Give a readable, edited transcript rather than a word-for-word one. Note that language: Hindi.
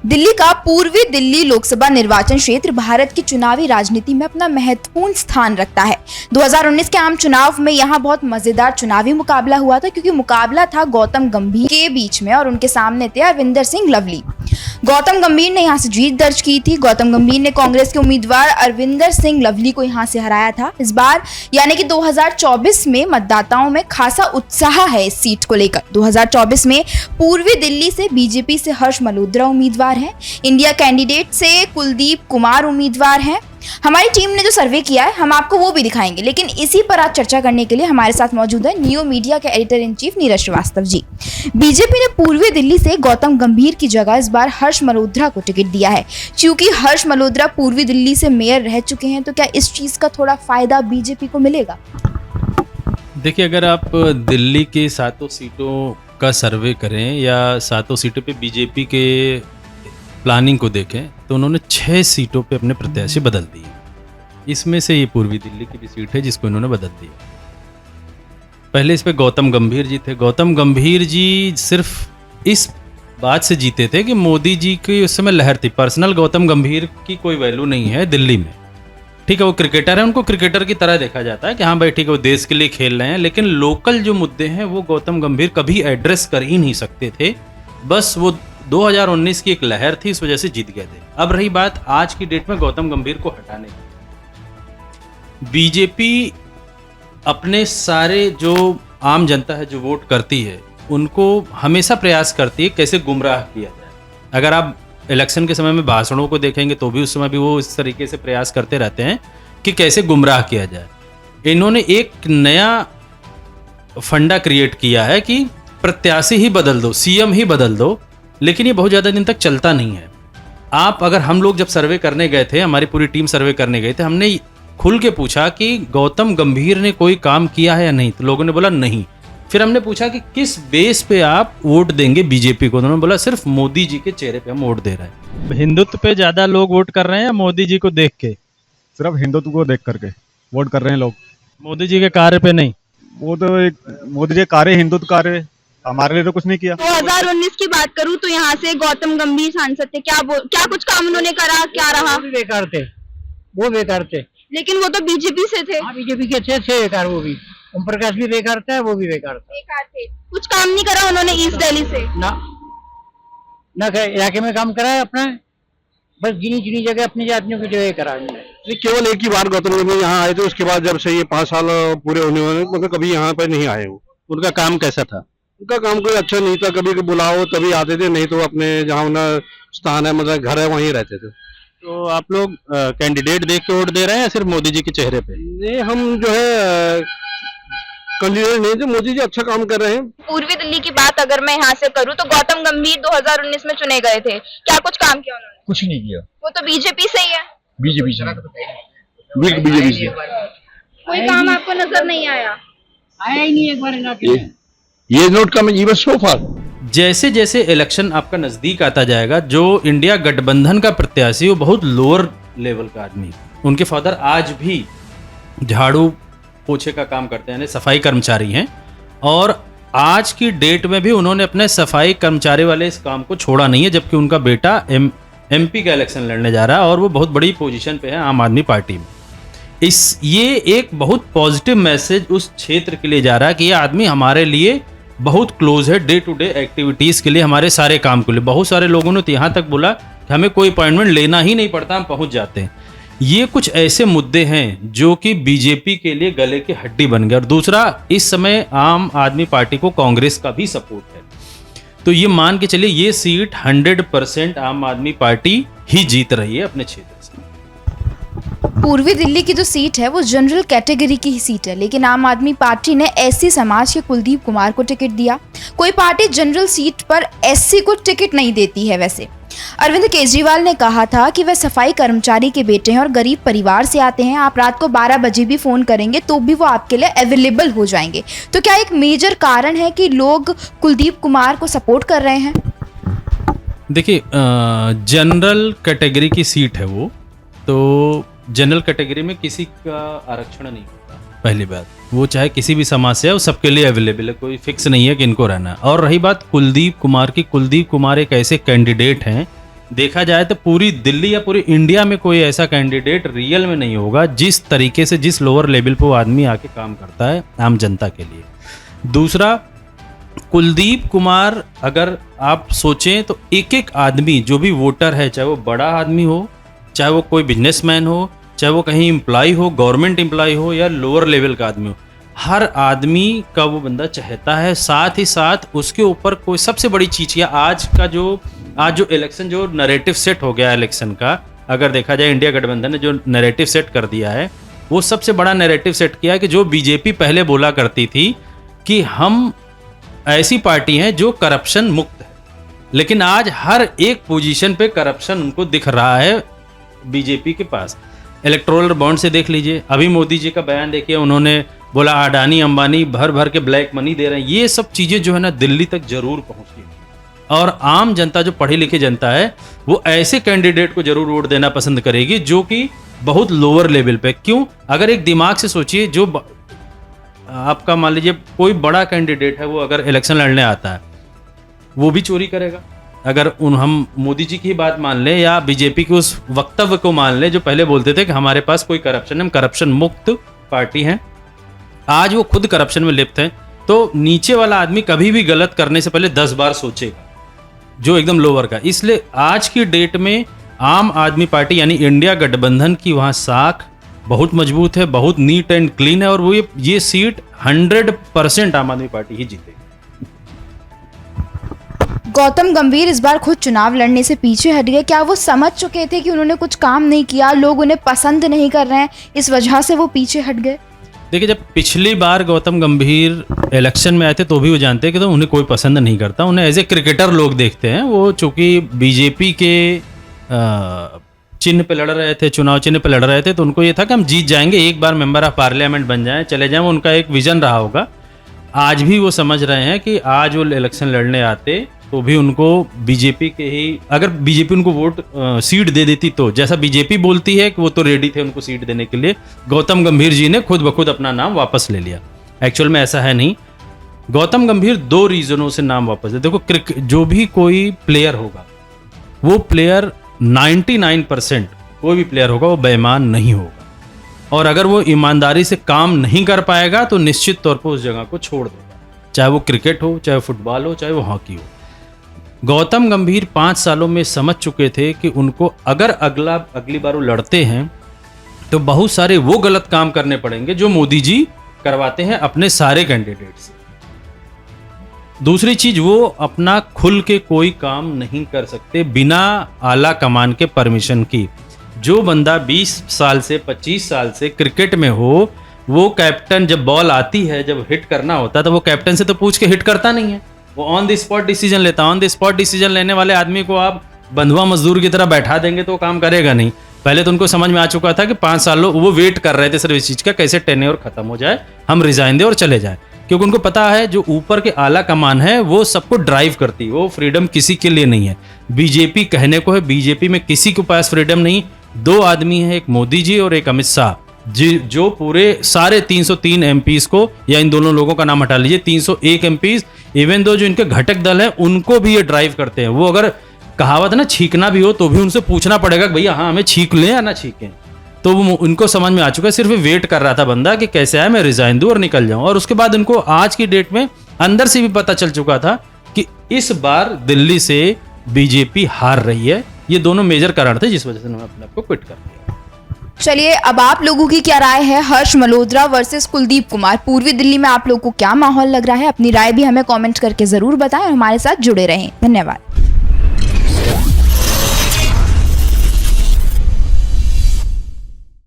दिल्ली का पूर्वी दिल्ली लोकसभा निर्वाचन क्षेत्र भारत की चुनावी राजनीति में अपना महत्वपूर्ण स्थान रखता है। 2019 के आम चुनाव में यहाँ बहुत मजेदार चुनावी मुकाबला हुआ था, क्योंकि मुकाबला था गौतम गंभीर के बीच में और उनके सामने थे अरविंदर सिंह लवली। गौतम गंभीर ने यहाँ से जीत दर्ज की थी। गौतम गंभीर ने कांग्रेस के उम्मीदवार अरविंदर सिंह लवली को यहाँ से हराया था। इस बार यानी कि 2024 में मतदाताओं में खासा उत्साह है इस सीट को लेकर। 2024 में पूर्वी दिल्ली से बीजेपी से हर्ष मल्होत्रा उम्मीदवार हैं, इंडिया कैंडिडेट से कुलदीप कुमार उम्मीदवार हैं। हमारी टीम ने जो सर्वे किया है हम आपको वो भी दिखाएंगे, लेकिन इसी पर आज चर्चा करने के लिए हमारे साथ मौजूद है नियो मीडिया के editor in chief Neeraj Srivastava ji. BJP ने पूर्वी दिल्ली से गौतम गंभीर की जगह इस बार हर्ष मल्होत्रा को टिकट दिया है। क्योंकि हर्ष मल्होत्रा पूर्वी दिल्ली से मेयर रह चुके हैं, तो क्या इस चीज का थोड़ा फायदा बीजेपी को मिलेगा? देखिए, अगर आप दिल्ली की 7 सीटों का सर्वे करें या 7 सीटों पे बीजेपी के प्लानिंग को देखें तो उन्होंने 6 सीटों पे अपने प्रत्याशी बदल दिए। इसमें से ये पूर्वी दिल्ली की भी सीट है जिसको इन्होंने बदल दिया। पहले इस पे गौतम गंभीर जी थे। गौतम गंभीर जी सिर्फ इस बात से जीते थे कि मोदी जी की उस समय लहर थी। पर्सनल गौतम गंभीर की कोई वैल्यू नहीं है दिल्ली में। ठीक है, वो क्रिकेटर है, उनको क्रिकेटर की तरह देखा जाता है कि हाँ भाई ठीक है वो देश के लिए खेल रहे हैं, लेकिन लोकल जो मुद्दे हैं वो गौतम गंभीर कभी एड्रेस कर ही नहीं सकते थे। बस वो 2019 की एक लहर थी, इस वजह से जीत गए थे। अब रही बात आज की डेट में गौतम गंभीर को हटाने की, बीजेपी अपने सारे जो आम जनता है जो वोट करती है उनको हमेशा प्रयास करती है कैसे गुमराह किया जाए। अगर आप इलेक्शन के समय में भाषणों को देखेंगे तो भी उस समय भी वो इस तरीके से प्रयास करते रहते हैं कि कैसे गुमराह किया जाए। इन्होंने एक नया फंडा क्रिएट किया है कि प्रत्याशी ही बदल दो, सीएम ही बदल दो, लेकिन ये बहुत ज़्यादा दिन तक चलता नहीं है। आप अगर हम लोग जब सर्वे करने गए थे, हमारी पूरी टीम सर्वे करने गए थे, हमने खुल के पूछा कि गौतम गंभीर ने कोई काम किया है या नहीं, तो लोगों ने बोला नहीं। फिर हमने पूछा कि किस बेस पे आप वोट देंगे बीजेपी को, उन्होंने बोला सिर्फ मोदी जी के चेहरे पे हम वोट दे रहे हैं। हिंदुत्व पे ज्यादा लोग वोट कर रहे हैं या मोदी जी को देख के? सिर्फ हिंदुत्व को देख करके वोट कर रहे हैं लोग, मोदी जी के कार्य पे नहीं। वो तो एक मोदी जी कार्य, हिंदुत्व कार्य, हमारे लिए तो कुछ नहीं किया। 2019 की बात करूं तो यहाँ से गौतम गंभीर सांसद थे, क्या कुछ काम उन्होंने करा, क्या रहा? वो बेकार थे, लेकिन वो तो बीजेपी से थे। बीजेपी के थे बेकार। वो भी ओम प्रकाश भी बेकार था, वो भी बेकार थे। कुछ काम नहीं करा उन्होंने ईस्ट दिल्ली से ना इलाके में काम करा है अपना, बस गिनी जगह अपनी जातियों की जगह करा। केवल एक ही बार गौतम गंभीर यहाँ आए थे, उसके बाद जब से ये 5 साल पूरे होने वाले मतलब कभी यहाँ पर नहीं आए। वो उनका काम कैसा था? उनका काम कोई अच्छा नहीं था। कभी बुलाओ तभी आते थे, नहीं तो अपने जहाँ उनका स्थान है मतलब घर है वहीं रहते थे। तो आप लोग कैंडिडेट देख के वोट दे रहे हैं या सिर्फ मोदी जी के चेहरे पे? नहीं, हम जो है कैंडिडेट नहीं थे, मोदी जी अच्छा काम कर रहे हैं। पूर्वी दिल्ली की बात अगर मैं यहाँ से करूँ तो गौतम गंभीर 2019 में चुने गए थे, क्या कुछ काम किया उन्होंने? कुछ नहीं किया। वो तो बीजेपी से ही है। बीजेपी से कोई काम आपको नजर नहीं आया? आया ही नहीं एक बार इलाके में। ये नोट कम इवन सो फार। जैसे जैसे इलेक्शन आपका नजदीक आता जाएगा, जो इंडिया गठबंधन का प्रत्याशी वो बहुत लोअर लेवल का आदमी, उनके फादर आज भी झाड़ू पोछे का काम करते हैं, यानी सफाई कर्मचारी हैं, और आज की डेट में भी उन्होंने अपने सफाई कर्मचारी वाले इस काम को छोड़ा नहीं है, जबकि उनका बेटा एमपी का इलेक्शन लड़ने जा रहा है और वो बहुत बड़ी पोजीशन पे है आम आदमी पार्टी में। ये एक बहुत पॉजिटिव मैसेज उस क्षेत्र के लिए जा रहा है कि ये आदमी हमारे लिए बहुत क्लोज है, डे टू डे एक्टिविटीज़ के लिए, हमारे सारे काम के लिए। बहुत सारे लोगों ने तो यहाँ तक बोला कि हमें कोई अपॉइंटमेंट लेना ही नहीं पड़ता, हम पहुँच जाते हैं। ये कुछ ऐसे मुद्दे हैं जो कि बीजेपी के लिए गले की हड्डी बन गए। और दूसरा, इस समय आम आदमी पार्टी को कांग्रेस का भी सपोर्ट है, तो ये मान के चलिए ये सीट 100% आम आदमी पार्टी ही जीत रही है अपने क्षेत्र से। पूर्वी दिल्ली की जो सीट है वो जनरल कैटेगरी की ही सीट है, लेकिन आम आदमी पार्टी ने एससी समाज के कुलदीप कुमार को टिकट दिया। कोई पार्टी जनरल सीट पर एससी को टिकट नहीं देती है। वैसे अरविंद केजरीवाल ने कहा था कि वह सफाई कर्मचारी के बेटे हैं और गरीब परिवार से आते हैं। आप रात को 12 बजे भी फोन करेंगे तो भी वो आपके लिए अवेलेबल हो जाएंगे। तो क्या एक मेजर कारण है कि लोग कुलदीप कुमार को सपोर्ट कर रहे हैं? देखिए, जनरल कैटेगरी की सीट है वो, तो जनरल कैटेगरी में किसी का आरक्षण नहीं होता। पहली बात, वो चाहे किसी भी समाज से है, वो सबके लिए अवेलेबल है, कोई फिक्स नहीं है कि इनको रहना है। और रही बात कुलदीप कुमार की, कुलदीप कुमार एक ऐसे कैंडिडेट हैं देखा जाए तो पूरी दिल्ली या पूरी इंडिया में कोई ऐसा कैंडिडेट रियल में नहीं होगा जिस तरीके से, जिस लोअर लेवल पे वो आदमी आके काम करता है आम जनता के लिए। दूसरा, कुलदीप कुमार, अगर आप सोचें तो एक एक आदमी जो भी वोटर है, चाहे वो बड़ा आदमी हो, चाहे वो कोई बिजनेसमैन हो, चाहे वो कहीं एम्प्लॉय हो, गवर्नमेंट एम्प्लॉय हो या लोअर लेवल का आदमी हो, हर आदमी का वो बंदा चाहता है। साथ ही साथ उसके ऊपर कोई सबसे बड़ी चीज़, या आज जो इलेक्शन, जो नैरेटिव सेट हो गया इलेक्शन का, अगर देखा जाए इंडिया गठबंधन ने जो नैरेटिव सेट कर दिया है, वो सबसे बड़ा नैरेटिव सेट किया है कि जो बीजेपी पहले बोला करती थी कि हम ऐसी पार्टी हैं जो करप्शन मुक्त है, लेकिन आज हर एक पोजीशन पे करप्शन उनको दिख रहा है बीजेपी के पास। इलेक्टोरल बॉन्ड से देख लीजिए, अभी मोदी जी का बयान देखिए, उन्होंने बोला अडानी अंबानी भर भर के ब्लैक मनी दे रहे हैं। ये सब चीज़ें जो है ना दिल्ली तक जरूर पहुँचेगी, और आम जनता जो पढ़ी लिखी जनता है वो ऐसे कैंडिडेट को जरूर वोट देना पसंद करेगी जो कि बहुत लोअर लेवल पे। क्यों? अगर एक दिमाग से सोचिए, जो आपका मान लीजिए कोई बड़ा कैंडिडेट है, वो अगर इलेक्शन लड़ने आता है वो भी चोरी करेगा। अगर हम मोदी जी की बात मान लें या बीजेपी के उस वक्तव्य को मान लें जो पहले बोलते थे कि हमारे पास कोई करप्शन है, हम करप्शन मुक्त पार्टी हैं, आज वो खुद करप्शन में लिप्त हैं, तो नीचे वाला आदमी कभी भी गलत करने से पहले 10 बार सोचेगा, जो एकदम लोअर का। इसलिए आज की डेट में आम आदमी पार्टी यानी इंडिया गठबंधन की वहाँ साख बहुत मजबूत है, बहुत नीट एंड क्लीन है, और वो ये सीट 100% आम आदमी पार्टी ही जीतेगी। गौतम गंभीर इस बार खुद चुनाव लड़ने से पीछे हट गए। क्या वो समझ चुके थे कि उन्होंने कुछ काम नहीं किया, लोग उन्हें पसंद नहीं कर रहे हैं, इस वजह से वो पीछे हट गए? देखिए, जब पिछली बार गौतम गंभीर इलेक्शन में आए थे तो भी वो जानते हैं कि तो उन्हें कोई पसंद नहीं करता, उन्हें एज ए क्रिकेटर लोग देखते हैं। वो चूंकि बीजेपी के चिन्ह पे लड़ रहे थे, चुनाव चिन्ह पे लड़ रहे थे, तो उनको ये था कि हम जीत जाएंगे, एक बार मेंबर ऑफ पार्लियामेंट बन जाएं, चले जाएं, उनका एक विजन रहा होगा। आज भी वो समझ रहे हैं कि आज वो इलेक्शन लड़ने आते तो भी उनको बीजेपी के ही, अगर बीजेपी उनको वोट सीट दे देती तो, जैसा बीजेपी बोलती है कि वो तो रेडी थे उनको सीट देने के लिए, गौतम गंभीर जी ने खुद ब खुद अपना नाम वापस ले लिया। एक्चुअल में ऐसा है नहीं। गौतम गंभीर 2 रीजनों से नाम वापस ले। देखो, जो भी कोई प्लेयर होगा, वो प्लेयर 99% कोई भी प्लेयर होगा वो बेईमान नहीं होगा, और अगर वो ईमानदारी से काम नहीं कर पाएगा तो निश्चित तौर पर उस जगह को छोड़ देगा, चाहे वो क्रिकेट हो, चाहे वो फुटबॉल हो, चाहे वो हॉकी हो। गौतम गंभीर 5 सालों में समझ चुके थे कि उनको अगर अगली बार वो लड़ते हैं तो बहुत सारे वो गलत काम करने पड़ेंगे जो मोदी जी करवाते हैं अपने सारे कैंडिडेट से। दूसरी चीज, वो अपना खुल के कोई काम नहीं कर सकते बिना आला कमान के परमिशन की। जो बंदा 20 साल से 25 साल से क्रिकेट में हो, वो कैप्टन जब बॉल आती है, जब हिट करना होता है, तो वो कैप्टन से तो पूछ के हिट करता नहीं है, वो ऑन द स्पॉट डिसीजन लेता है। ऑन द स्पॉट डिसीजन लेने वाले आदमी को आप बंधुआ मजदूर की तरह बैठा देंगे तो वो काम करेगा नहीं। पहले तो उनको समझ में आ चुका था कि 5 सालों वो वेट कर रहे थे सिर्फ इस चीज का, कैसे टेन्योर खत्म हो जाए, हम रिजाइन दें और चले जाएं, क्योंकि उनको पता है जो ऊपर के आला कमान है वो सबको ड्राइव करती है, वो फ्रीडम किसी के लिए नहीं है। बीजेपी कहने को है, बीजेपी में किसी के पास फ्रीडम नहीं। 2 आदमी हैं, एक मोदी जी और एक अमित शाह जी, जो पूरे सारे 303 एमपीज को, या इन दोनों लोगों का नाम हटा लीजिए, 301 एमपीज, इवन दो जो इनके घटक दल हैं उनको भी ये ड्राइव करते हैं। वो अगर कहावत है ना, छींकना भी हो तो भी उनसे पूछना पड़ेगा कि भैया हाँ हमें छींक लें या ना छींकें। तो वो उनको समझ में आ चुका है, सिर्फ वेट कर रहा था बंदा कि कैसे आए, मैं रिजाइन दूं और निकल जाऊं। और उसके बाद उनको आज की डेट में अंदर से भी पता चल चुका था कि इस बार दिल्ली से बीजेपी हार रही है। ये दोनों मेजर कारण थे जिस वजह से उन्होंने अपने आप को क्विट कर दिया। चलिए, अब आप लोगों की क्या राय है? हर्ष मल्होत्रा वर्सेस कुलदीप कुमार, पूर्वी दिल्ली में आप लोगों को क्या माहौल लग रहा है? अपनी राय भी हमें कमेंट करके जरूर बताएं और हमारे साथ जुड़े रहें। धन्यवाद।